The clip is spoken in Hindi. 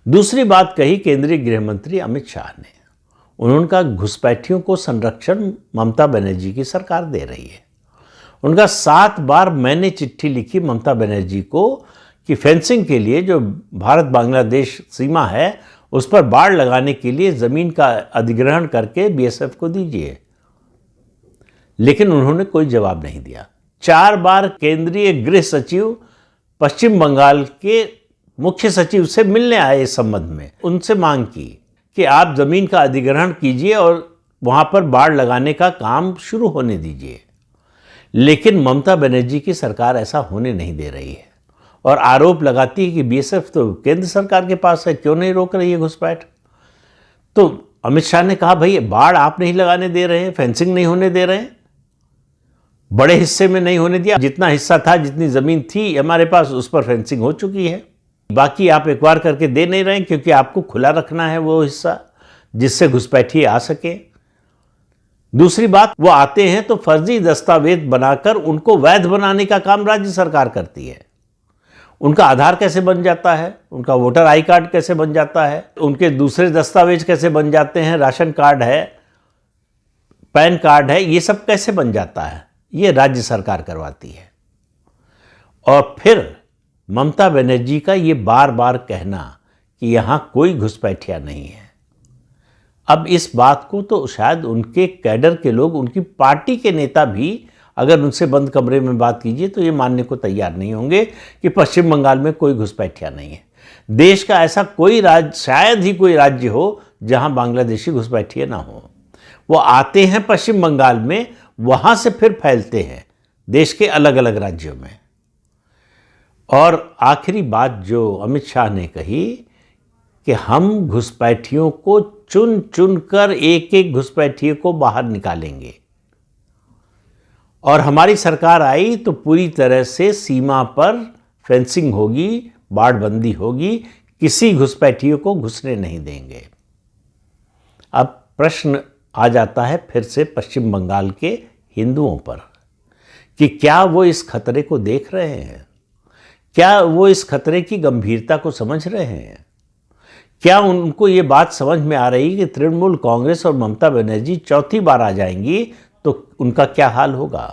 दूसरी बात कही केंद्रीय गृह मंत्री अमित शाह ने। उन्होंने कहा घुसपैठियों को संरक्षण ममता बनर्जी की सरकार दे रही है। उनका 7 बार मैंने चिट्ठी लिखी ममता बनर्जी को कि फेंसिंग के लिए जो भारत बांग्लादेश सीमा है उस पर बाड़ लगाने के लिए ज़मीन का अधिग्रहण करके बीएसएफ को दीजिए, लेकिन उन्होंने कोई जवाब नहीं दिया। 4 बार केंद्रीय गृह सचिव पश्चिम बंगाल के मुख्य सचिव से मिलने आए इस संबंध में, उनसे मांग की कि आप ज़मीन का अधिग्रहण कीजिए और वहाँ पर बाड़ लगाने का काम शुरू होने दीजिए, लेकिन ममता बनर्जी की सरकार ऐसा होने नहीं दे रही है और आरोप लगाती है कि बीएसएफ तो केंद्र सरकार के पास है, क्यों नहीं रोक रही है घुसपैठ। तो अमित शाह ने कहा भाई बाड़ आप नहीं लगाने दे रहे हैं, फेंसिंग नहीं होने दे रहे हैं, बड़े हिस्से में नहीं होने दिया, जितना हिस्सा था जितनी ज़मीन थी हमारे पास उस पर फेंसिंग हो चुकी है, बाकी आप एक बार करके दे नहीं रहे हैं क्योंकि आपको खुला रखना है वो हिस्सा जिससे घुसपैठी आ सके। दूसरी बात, वो आते हैं तो फर्जी दस्तावेज बनाकर उनको वैध बनाने का काम राज्य सरकार करती है। उनका आधार कैसे बन जाता है, उनका वोटर आई कार्ड कैसे बन जाता है, उनके दूसरे दस्तावेज कैसे बन जाते हैं, राशन कार्ड है, पैन कार्ड है, ये सब कैसे बन जाता है, ये राज्य सरकार करवाती है। और फिर ममता बनर्जी का ये बार बार कहना कि यहाँ कोई घुसपैठिया नहीं है। अब इस बात को तो शायद उनके कैडर के लोग, उनकी पार्टी के नेता भी अगर उनसे बंद कमरे में बात कीजिए तो ये मानने को तैयार नहीं होंगे कि पश्चिम बंगाल में कोई घुसपैठिया नहीं है। देश का ऐसा कोई राज्य, शायद ही कोई राज्य हो जहां बांग्लादेशी घुसपैठिए ना हो। वो आते हैं पश्चिम बंगाल में, वहां से फिर फैलते हैं देश के अलग अलग राज्यों में। और आखिरी बात जो अमित शाह ने कही कि हम घुसपैठियों को चुन चुन कर एक एक घुसपैठिए को बाहर निकालेंगे और हमारी सरकार आई तो पूरी तरह से सीमा पर फेंसिंग होगी, बाड़बंदी होगी, किसी घुसपैठिए को घुसने नहीं देंगे। अब प्रश्न आ जाता है फिर से पश्चिम बंगाल के हिंदुओं पर कि क्या वो इस खतरे को देख रहे हैं, क्या वो इस खतरे की गंभीरता को समझ रहे हैं, क्या उनको ये बात समझ में आ रही कि तृणमूल कांग्रेस और ममता बनर्जी चौथी बार आ जाएंगी तो उनका क्या हाल होगा।